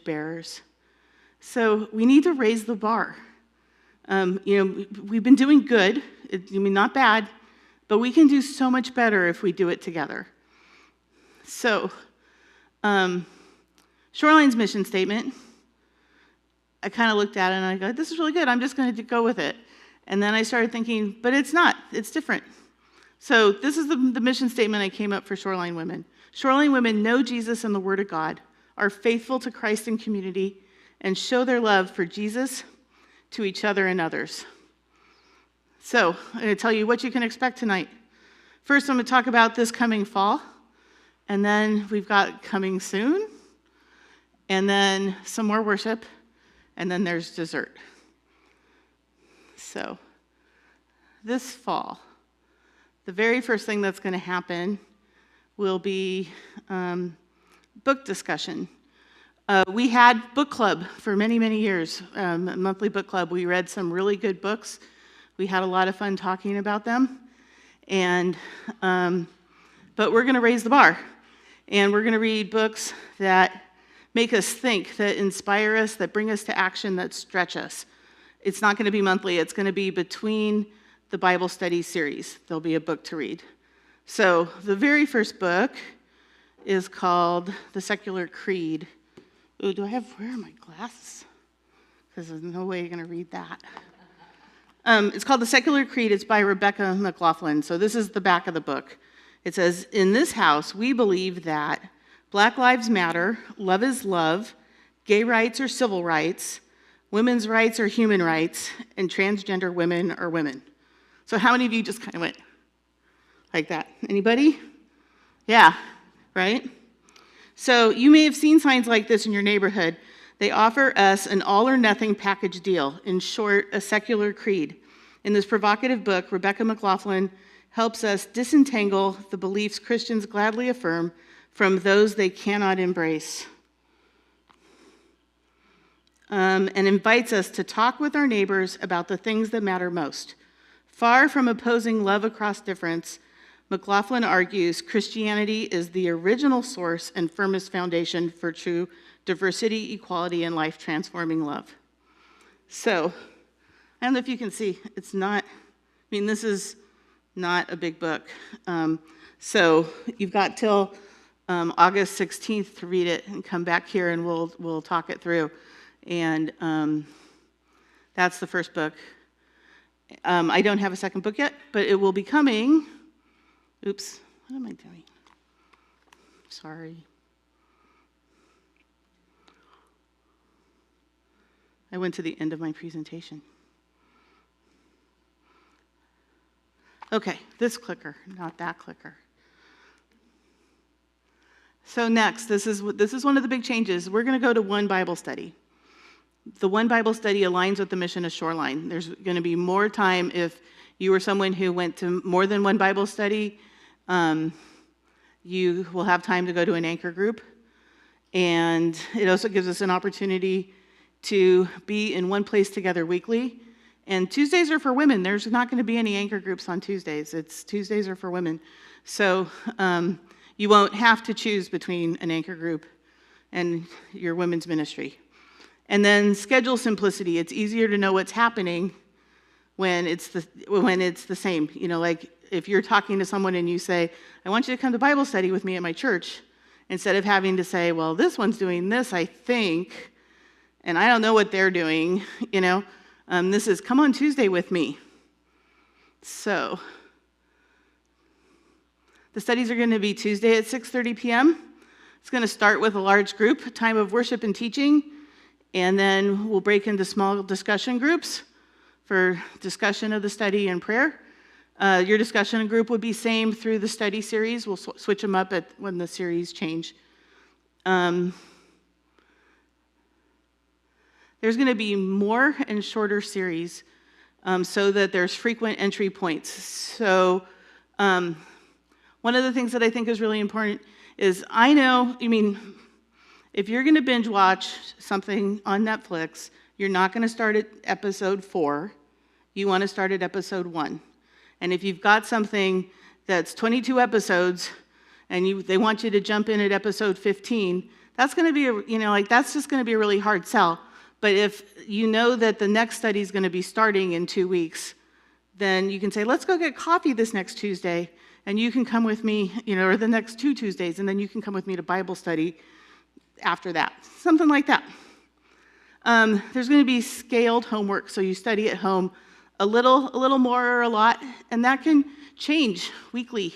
bearers. So we need to raise the bar. We've been doing good, not bad, but we can do so much better if we do it together. So, Shoreline's mission statement, I kind of looked at it and I go, this is really good, I'm just going to go with it. And then I started thinking, but it's not, it's different. So this is the mission statement I came up for Shoreline Women. Shoreline Women know Jesus and the Word of God, are faithful to Christ and community, and show their love for Jesus to each other and others. So I'm going to tell you what you can expect tonight. First, I'm going to talk about this coming fall, and then we've got coming soon, and then some more worship, and then there's dessert. So this fall, the very first thing that's going to happen will be book discussion. We had book club for many, many years, a monthly book club. We read some really good books. We had a lot of fun talking about them. And but we're going to raise the bar. And we're going to read books that make us think, that inspire us, that bring us to action, that stretch us. It's not going to be monthly. It's going to be between the Bible study series. There'll be a book to read. So the very first book is called The Secular Creed. Ooh, where are my glasses? Because there's no way you're going to read that. It's called The Secular Creed. It's by Rebecca McLaughlin. So this is the back of the book. It says, in this house, we believe that Black lives matter, love is love, gay rights are civil rights, women's rights are human rights, and transgender women are women. So how many of you just kind of went like that? Anybody? Yeah, right? So you may have seen signs like this in your neighborhood. They offer us an all-or-nothing package deal, in short, a secular creed. In this provocative book, Rebecca McLaughlin helps us disentangle the beliefs Christians gladly affirm from those they cannot embrace, and invites us to talk with our neighbors about the things that matter most. Far from opposing love across difference, McLaughlin argues Christianity is the original source and firmest foundation for true diversity, equality, and life-transforming love. So, I don't know if you can see, this is not a big book. So you've got till August 16th to read it and come back here and we'll talk it through. And that's the first book. I don't have a second book yet, but it will be coming. Oops, what am I doing? Sorry. I went to the end of my presentation. Okay, this clicker, not that clicker. So next, this is one of the big changes. We're going to go to one Bible study. The one Bible study aligns with the mission of Shoreline. There's going to be more time if you were someone who went to more than one Bible study. You will have time to go to an anchor group. And it also gives us an opportunity to be in one place together weekly. And Tuesdays are for women. There's not going to be any anchor groups on Tuesdays. Tuesdays are for women. So you won't have to choose between an anchor group and your women's ministry. And then schedule simplicity. It's easier to know what's happening when it's the same. Like if you're talking to someone and you say, I want you to come to Bible study with me at my church, instead of having to say, well, this one's doing this, I think, and I don't know what they're doing, this is, come on Tuesday with me. So the studies are going to be Tuesday at 6:30 p.m. It's going to start with a large group, a time of worship and teaching, and then we'll break into small discussion groups for discussion of the study and prayer. Your discussion group would be same through the study series. We'll switch them up when the series change. There's going to be more and shorter series so that there's frequent entry points. So one of the things that I think is really important is if you're going to binge watch something on Netflix, you're not going to start at episode 4. You want to start at episode 1. And if you've got something that's 22 episodes and they want you to jump in at episode 15, that's going to be, that's just going to be a really hard sell. But if you know that the next study is going to be starting in 2 weeks, then you can say, let's go get coffee this next Tuesday, and you can come with me, or the next 2 Tuesdays, and then you can come with me to Bible study after that. Something like that. There's going to be scaled homework, so you study at home a little more or a lot, and that can change weekly.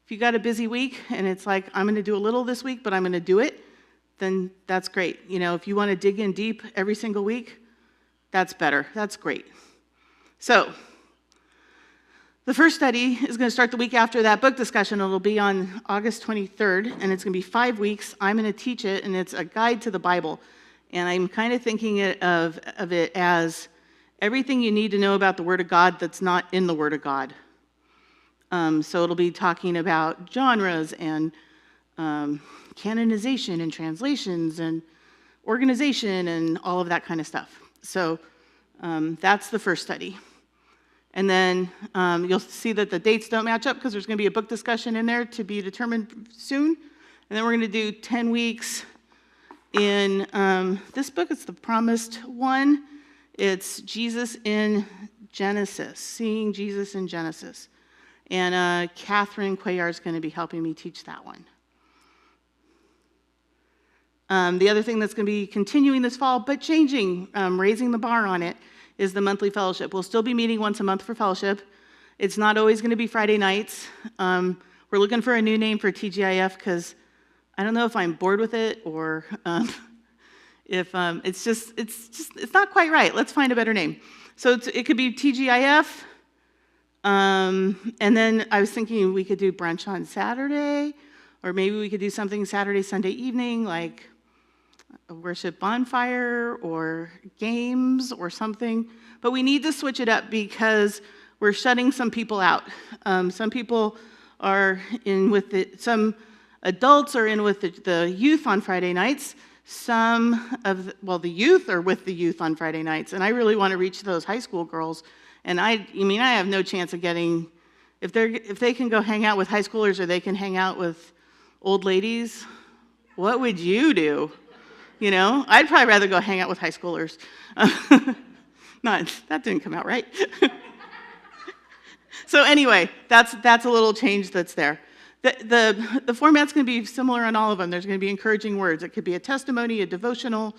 If you got a busy week and it's like, I'm going to do a little this week, but I'm going to do it, then that's great. If you want to dig in deep every single week, that's better. That's great. So the first study is going to start the week after that book discussion. It'll be on August 23rd, and it's going to be 5 weeks. I'm going to teach it, and it's a guide to the Bible. And I'm kind of thinking of it as everything you need to know about the Word of God that's not in the Word of God. So it'll be talking about genres and canonization and translations and organization and all of that kind of stuff. So that's the first study. And then you'll see that the dates don't match up because there's going to be a book discussion in there to be determined soon. And then we're going to do 10 weeks in this book. It's the promised one. It's Jesus in Genesis, seeing Jesus in Genesis. And Catherine Cuellar is going to be helping me teach that one. The other thing that's going to be continuing this fall, but changing, raising the bar on it, is the monthly fellowship. We'll still be meeting once a month for fellowship. It's not always going to be Friday nights. We're looking for a new name for TGIF because I don't know if I'm bored with it or if it's not quite right. Let's find a better name. So it could be TGIF. And then I was thinking we could do brunch on Saturday, or maybe we could do something Saturday, Sunday evening, like a worship bonfire or games or something. But we need to switch it up because we're shutting some people out. Some people are in with it. Some adults are in with the youth on Friday nights. The youth are with the youth on Friday nights. And I really want to reach those high school girls. And I have no chance of getting, if they can go hang out with high schoolers or they can hang out with old ladies, what would you do? I'd probably rather go hang out with high schoolers. That didn't come out right. So anyway, that's a little change that's there. The format's going to be similar on all of them. There's going to be encouraging words. It could be a testimony, a devotional,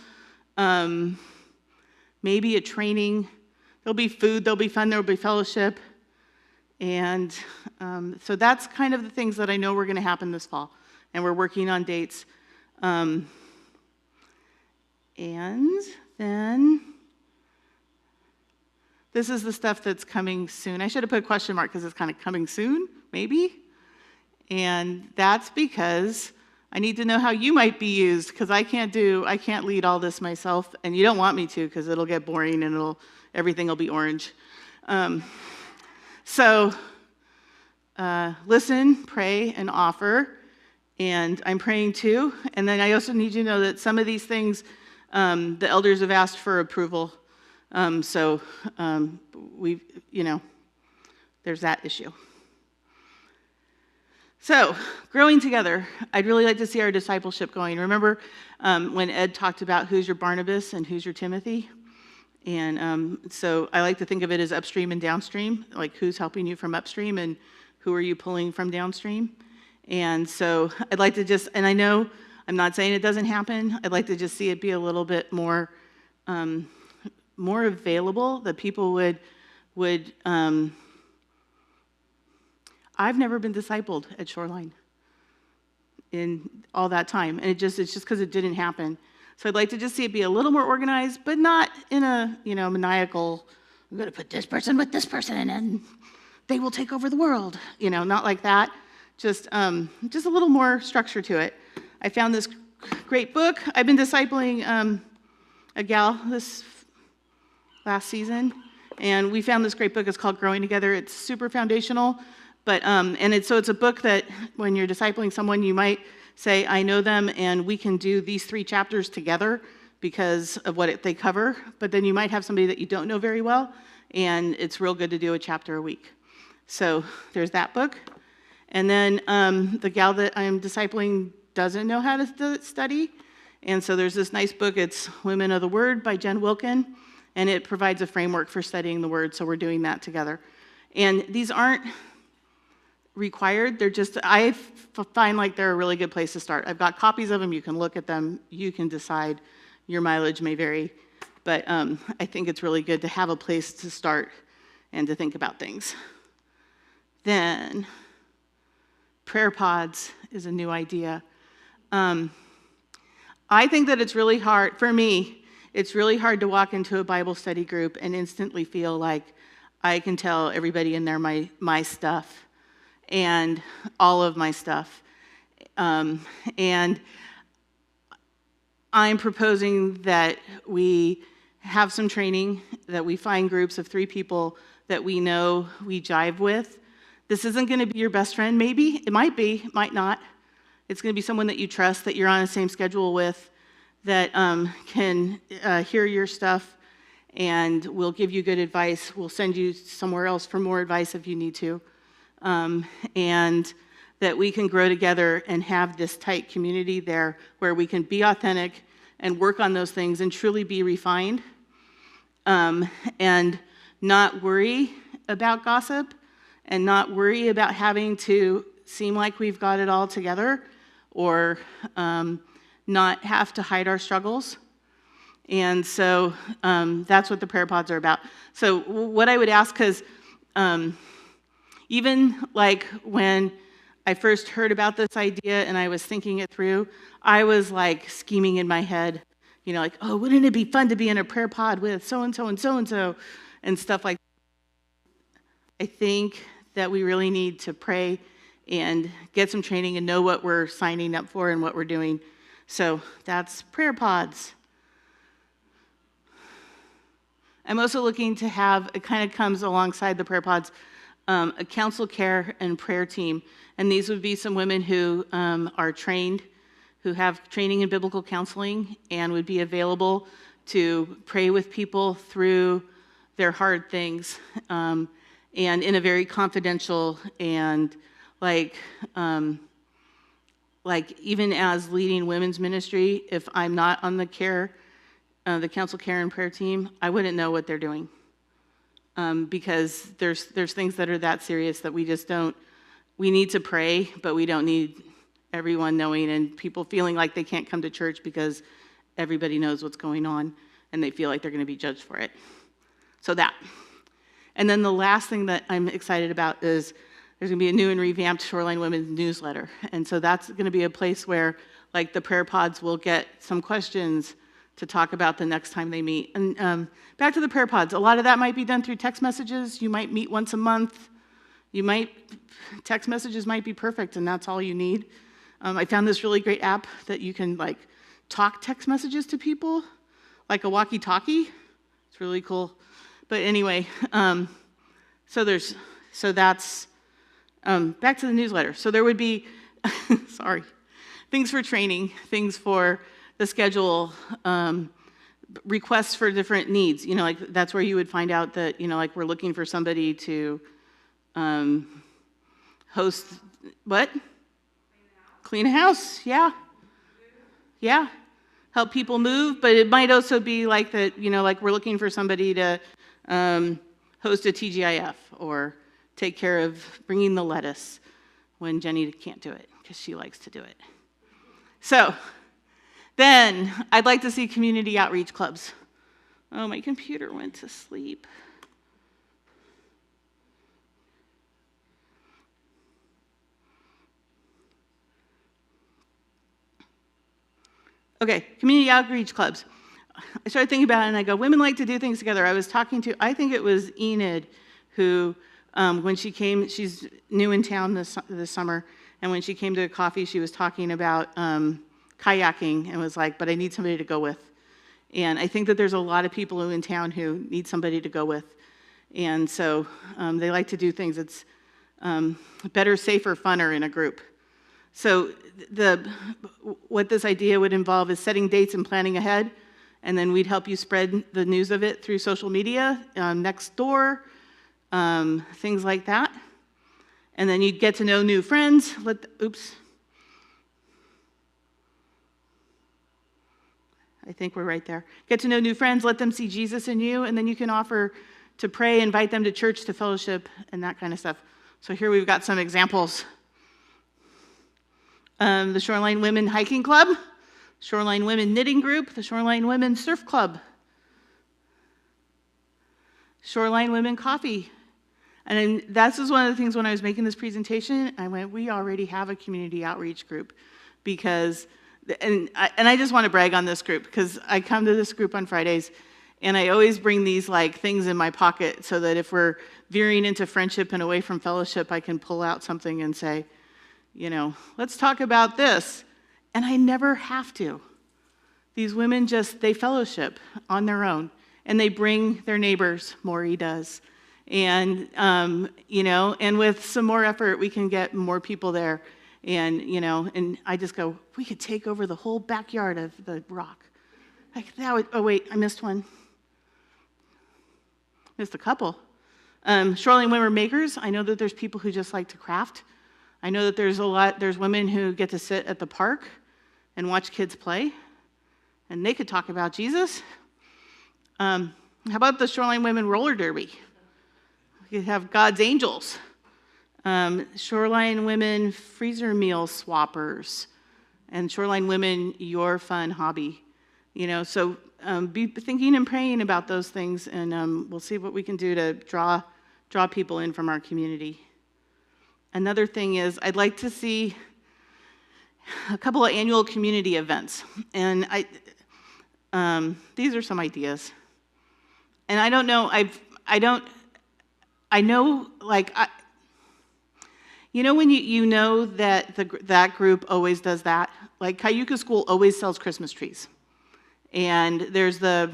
maybe a training. There'll be food, there'll be fun, there'll be fellowship. And so that's kind of the things that I know were going to happen this fall. And we're working on dates. And then this is the stuff that's coming soon. I should have put a question mark because it's kind of coming soon, maybe. And that's because I need to know how you might be used because I can't lead all this myself. And you don't want me to because it'll get boring and everything will be orange. So listen, pray, and offer. And I'm praying too. And then I also need you to know that some of these things, the elders have asked for approval. So there's that issue. So, growing together, I'd really like to see our discipleship going. Remember when Ed talked about who's your Barnabas and who's your Timothy? And so I like to think of it as upstream and downstream, like who's helping you from upstream and who are you pulling from downstream? And so I'd like to and I know I'm not saying it doesn't happen, I'd like to just see it be a little bit more available, that people would I've never been discipled at Shoreline in all that time, and it's just because it didn't happen. So I'd like to just see it be a little more organized, but not in a maniacal, I'm going to put this person with this person, and they will take over the world. Not like that. Just a little more structure to it. I found this great book. I've been discipling a gal this last season, and we found this great book. It's called Growing Together. It's super foundational. But it's a book that when you're discipling someone, you might say, I know them, and we can do these 3 chapters together because of what they cover. But then you might have somebody that you don't know very well, and it's real good to do a chapter a week. So there's that book. And then the gal that I'm discipling doesn't know how to study, And so there's this nice book, it's Women of the Word by Jen Wilkin, and it provides a framework for studying the Word, so we're doing that together. And these aren't required, they're just, I find like they're a really good place to start. I've got copies of them, you can look at them, you can decide, your mileage may vary, but I think it's really good to have a place to start and to think about things. Then, prayer pods is a new idea. I think that it's really hard, for me, it's really hard to walk into a Bible study group and instantly feel like I can tell everybody in there my stuff and all of my stuff. And I'm proposing that we have some training, that we find groups of 3 people that we know we jive with. This isn't going to be your best friend, maybe. It might be, might not. It's going to be someone that you trust, that you're on the same schedule with, that can hear your stuff and will give you good advice. We'll send you somewhere else for more advice if you need to. And that we can grow together and have this tight community there where we can be authentic and work on those things and truly be refined, and not worry about gossip and not worry about having to seem like we've got it all together or not have to hide our struggles. And so that's what the prayer pods are about. So what I would ask, because even like when I first heard about this idea and I was thinking it through, I was like scheming in my head, you know, like, oh, wouldn't it be fun to be in a prayer pod with so-and-so and so-and-so and stuff like that. I think that we really need to pray and get some training and know what we're signing up for and what we're doing. So that's prayer pods. I'm also looking to have, it kind of comes alongside the prayer pods, a counsel, care, and prayer team. And these would be some women who are trained, who have training in biblical counseling and would be available to pray with people through their hard things, and in a very confidential and like even as leading women's ministry, if I'm not on the counsel, care, and prayer team, I wouldn't know what they're doing. Because there's things that are that serious that we just don't, we need to pray, but we don't need everyone knowing and people feeling like they can't come to church because everybody knows what's going on and they feel like they're going to be judged for it. So that. And then the last thing that I'm excited about is there's going to be a new and revamped Shoreline Women newsletter. And so that's going to be a place where like the prayer pods will get some questions to talk about the next time they meet. And back to the prayer pods, a lot of that might be done through text messages. You might meet once a month. Text messages might be perfect, and that's all you need. I found this really great app that you can like talk text messages to people, like a walkie-talkie. It's really cool. But anyway, so that's back to the newsletter. So there would be, things for training, things for the schedule, requests for different needs. You know, like that's where you would find out that, you know, like we're looking for somebody to host, what? Clean a house, yeah. Yeah, help people move, but it might also be like that, you know, like we're looking for somebody to host a TGIF or take care of bringing the lettuce when Jenny can't do it because she likes to do it. So then I'd like to see community outreach clubs. Oh, my computer went to sleep. Okay, community outreach clubs. I started thinking about it and I go, women like to do things together. I was talking to, I think it was Enid, who, when she came, she's new in town this summer, and when she came to a coffee, she was talking about kayaking and was like, but I need somebody to go with. And I think that there's a lot of people in town who need somebody to go with. And so they like to do things that's better, safer, funner in a group. So what this idea would involve is setting dates and planning ahead, and then we'd help you spread the news of it through social media, next door, things like that. And then you'd get to know new friends. I think we're right there. Get to know new friends, let them see Jesus in you, and then you can offer to pray, invite them to church, to fellowship, and that kind of stuff. So here we've got some examples. The Shoreline Women Hiking Club, Shoreline Women Knitting Group, the Shoreline Women Surf Club, Shoreline Women Coffee. And that was one of the things when I was making this presentation, I went, we already have a community outreach group because, and I just want to brag on this group because I come to this group on Fridays and I always bring these like things in my pocket so that if we're veering into friendship and away from fellowship, I can pull out something and say, you know, let's talk about this. And I never have to. These women they fellowship on their own and they bring their neighbors, Maury does. And, you know, and with some more effort, we can get more people there. And, you know, and I just go, we could take over the whole backyard of the rock. Like that would, oh wait, I missed one. Missed a couple. Shoreline Women Makers, I know that there's people who just like to craft. I know that there's women who get to sit at the park and watch kids play. And they could talk about Jesus. How about the Shoreline Women Roller Derby? We could have God's Angels. Shoreline Women Freezer Meal Swappers. And Shoreline Women Your Fun Hobby. You know, so be thinking and praying about those things, and we'll see what we can do to draw people in from our community. Another thing is I'd like to see a couple of annual community events. And these are some ideas. And I don't know, I know, like, you know when you know that that group always does that? Like, Cayuga School always sells Christmas trees. And there's the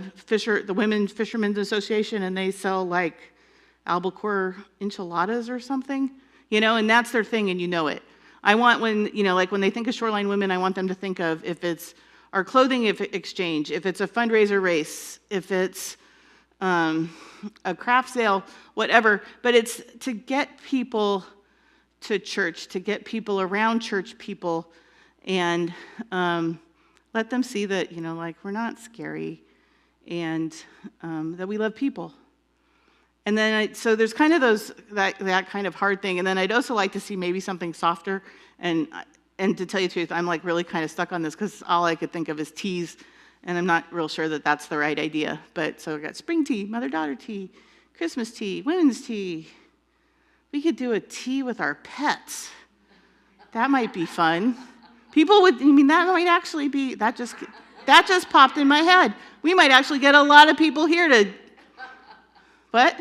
Women Fishermen's Association, and they sell, like, albacore enchiladas or something. You know, and that's their thing, and you know it. I want when they think of Shoreline Women, I want them to think of if it's our clothing exchange, if it's a fundraiser race, if it's a craft sale, whatever. But it's to get people to church, to get people around church people, and let them see that, you know, like we're not scary, and that we love people. And then, so there's kind of that kind of hard thing. And then I'd also like to see maybe something softer. And to tell you the truth, I'm like really kind of stuck on this because all I could think of is teas. And I'm not real sure that that's the right idea. But so we got spring tea, mother-daughter tea, Christmas tea, women's tea. We could do a tea with our pets. That might be fun. That might actually be, that just popped in my head. We might actually get a lot of people here to, what?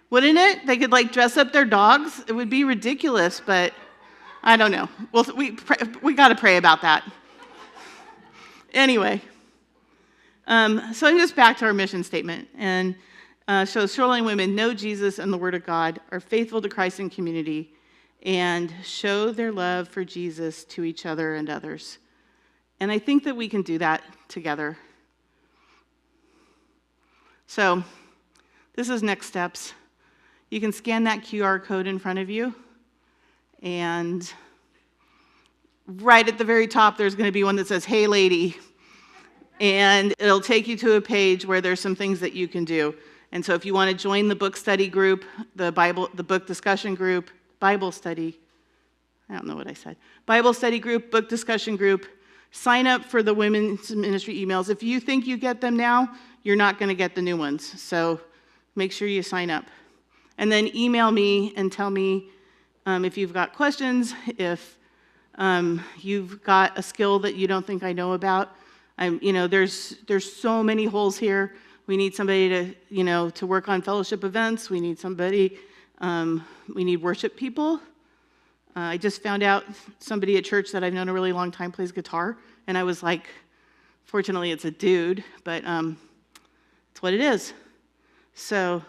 Wouldn't it? They could like dress up their dogs. It would be ridiculous, but I don't know. Well, we got to pray about that. Anyway, so I'm just back to our mission statement. And so Shoreline Women know Jesus and the Word of God, are faithful to Christ and community, and show their love for Jesus to each other and others. And I think that we can do that together. So this is next steps. You can scan that QR code in front of you, and right at the very top, there's going to be one that says, "Hey, lady," and it'll take you to a page where there's some things that you can do. And so if you want to join the book study group, the book discussion group, Bible study, I don't know what I said, Bible study group, book discussion group, sign up for the women's ministry emails. If you think you get them now, you're not going to get the new ones. So make sure you sign up. And then email me and tell me if you've got questions, if you've got a skill that you don't think I know about. There's so many holes here. We need somebody to work on fellowship events. We need somebody, we need worship people. I just found out somebody at church that I've known a really long time plays guitar. And I was like, fortunately it's a dude, but it's what it is. So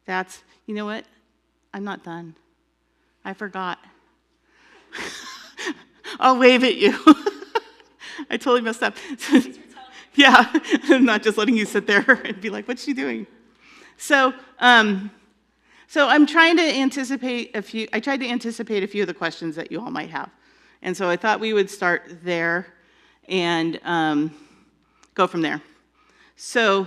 that's, you know what? I'm not done. I forgot. I'll wave at you. I totally messed up. Yeah, I'm not just letting you sit there and be like, what's she doing? So I'm trying to anticipate I tried to anticipate a few of the questions that you all might have. And so I thought we would start there. and go from there. So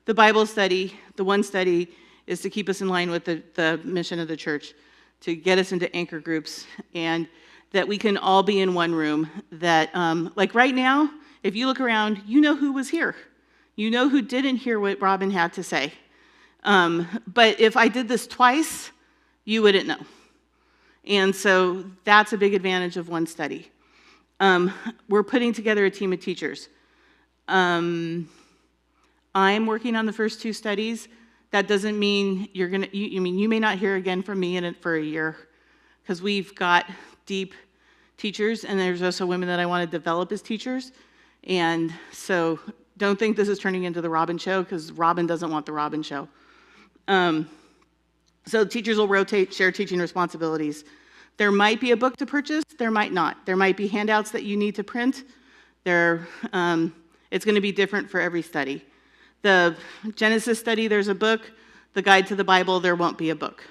the Bible study, the one study, is to keep us in line with the mission of the church, to get us into anchor groups, and that we can all be in one room. That, like right now, if you look around, you know who was here. You know who didn't hear what Robin had to say. But if I did this twice, you wouldn't know. And so that's a big advantage of one study. We're putting together a team of teachers. I'm working on the first two studies. That doesn't mean you may not hear again from me in it for a year, because we've got deep teachers, and there's also women that I want to develop as teachers. And so don't think this is turning into the Robin show, because Robin doesn't want the Robin show. So teachers will rotate, share teaching responsibilities. There might be a book to purchase, there might not. There might be handouts that you need to print. It's going to be different for every study. The Genesis study, there's a book. The Guide to the Bible, there won't be a book.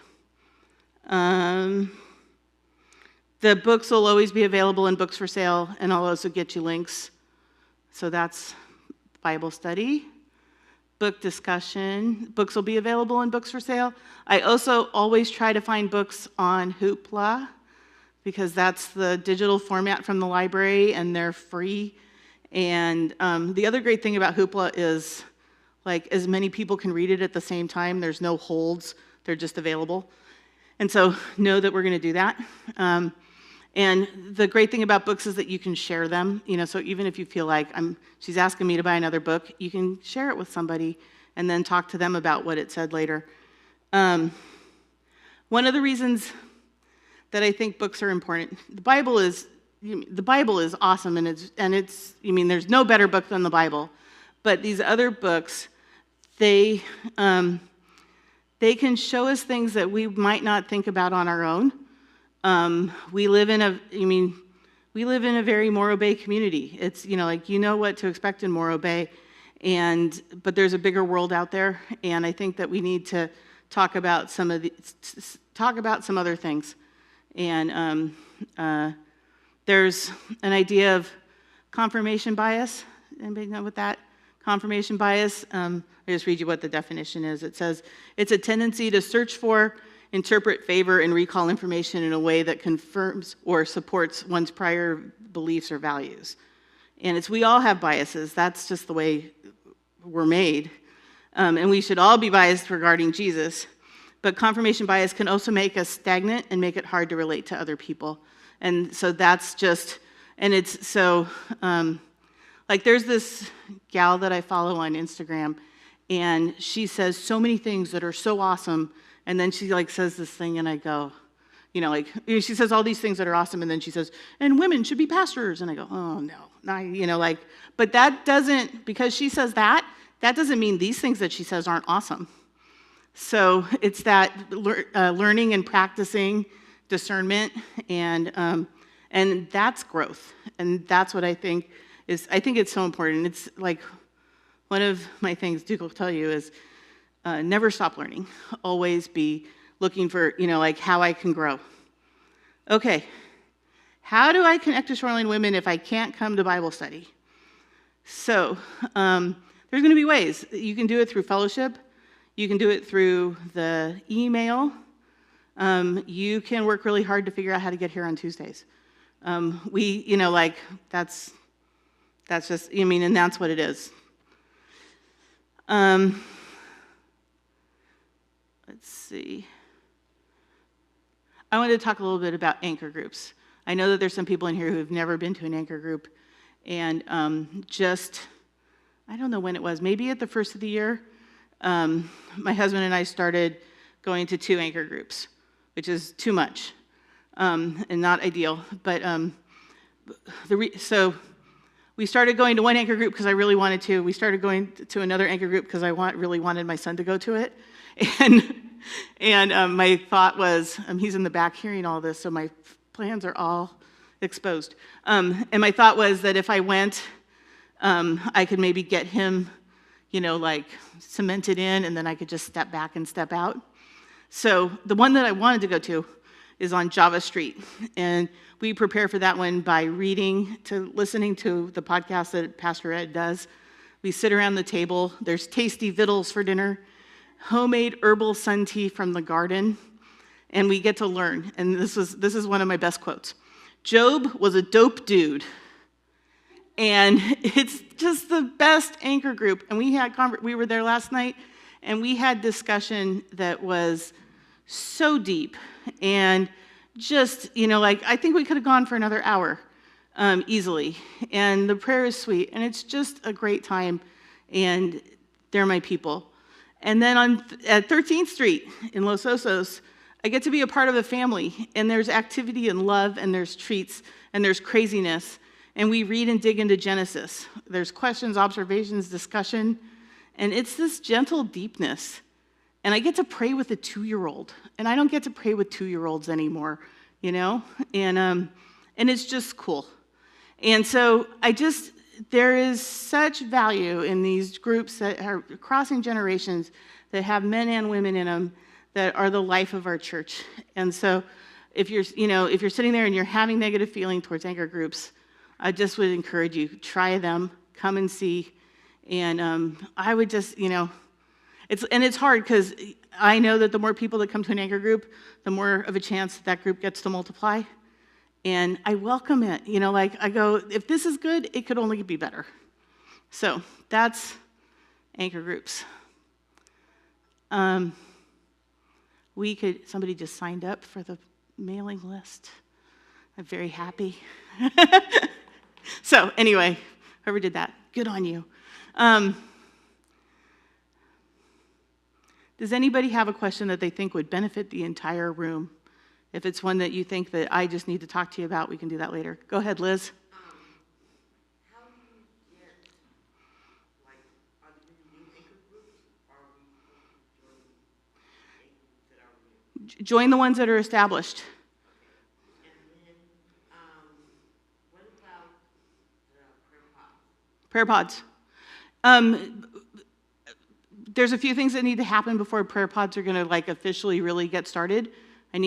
The books will always be available in Books for Sale, and I'll also get you links. So that's Bible study. Book discussion. Books will be available in Books for Sale. I also always try to find books on Hoopla, because that's the digital format from the library, and they're free. And the other great thing about Hoopla is, like, as many people can read it at the same time. There's no holds. They're just available. And so know that we're going to do that. And the great thing about books is that you can share them. So even if you feel like she's asking me to buy another book, you can share it with somebody and then talk to them about what it said later. One of the reasons that I think books are important, the Bible is awesome, and there's no better book than the Bible. But these other books, they can show us things that we might not think about on our own. We live in a very Morro Bay community. It's, what to expect in Morro Bay, but there's a bigger world out there, and I think that we need to talk about some other things. And there's an idea of confirmation bias. Anybody know what that? Confirmation bias, I just read you what the definition is. It says, it's a tendency to search for, interpret, favor, and recall information in a way that confirms or supports one's prior beliefs or values. And we all have biases. That's just the way we're made. And we should all be biased regarding Jesus. But confirmation bias can also make us stagnant and make it hard to relate to other people. And so that's just, and it's so, like there's this gal that I follow on Instagram, and she says so many things that are so awesome, and then she says this thing, and I go, she says all these things that are awesome, and then she says, and women should be pastors, and I go, oh no, not, but that doesn't, because she says that doesn't mean these things that she says aren't awesome. So it's that learning and practicing discernment, and that's growth, and that's what I think it's so important. It's like one of my things Duke will tell you is never stop learning. Always be looking for, how I can grow. Okay, how do I connect to Shoreline Women if I can't come to Bible study? So there's going to be ways. You can do it through fellowship. You can do it through the email. You can work really hard to figure out how to get here on Tuesdays. That's just, and that's what it is. Let's see. I wanted to talk a little bit about anchor groups. I know that there's some people in here who have never been to an anchor group, and I don't know when it was, maybe at the first of the year, my husband and I started going to 2 anchor groups, which is too much and not ideal. But so we started going to one anchor group because I really wanted to. We started going to another anchor group because I really wanted my son to go to it. And my thought was, he's in the back hearing all this, so my plans are all exposed. And my thought was that if I went, I could maybe get him, cemented in, and then I could just step back and step out. So the one that I wanted to go to is on Java Street. And we prepare for that one by listening to the podcast that Pastor Ed does. We sit around the table. There's tasty victuals for dinner, homemade herbal sun tea from the garden, and we get to learn. And this is one of my best quotes. Job was a dope dude. And it's just the best anchor group. And we were there last night, and we had discussion that was so deep. And just, I think we could have gone for another hour easily. And the prayer is sweet. And it's just a great time. And they're my people. And then at 13th Street in Los Osos, I get to be a part of a family. And there's activity and love, and there's treats, and there's craziness. And we read and dig into Genesis. There's questions, observations, discussion. And it's this gentle deepness. And I get to pray with a 2-year-old. And I don't get to pray with 2-year-olds anymore, And it's just cool. And so there is such value in these groups that are crossing generations, that have men and women in them, that are the life of our church. And so if you're sitting there and you're having negative feeling towards anchor groups, I just would encourage you, try them, come and see. And I would just, it's hard because I know that the more people that come to an anchor group, the more of a chance that group gets to multiply. And I welcome it. I go, if this is good, it could only be better. So that's anchor groups. Somebody just signed up for the mailing list. I'm very happy. So anyway, whoever did that, good on you. Does anybody have a question that they think would benefit the entire room? If it's one that you think that I just need to talk to you about, we can do that later. Go ahead, Liz. How do you get, are there new anchor groups, or are we supposed to join anchor groups that are new? Join the ones that are established. What about the prayer pods? Prayer pods. There's a few things that need to happen before prayer pods are going to officially really get started.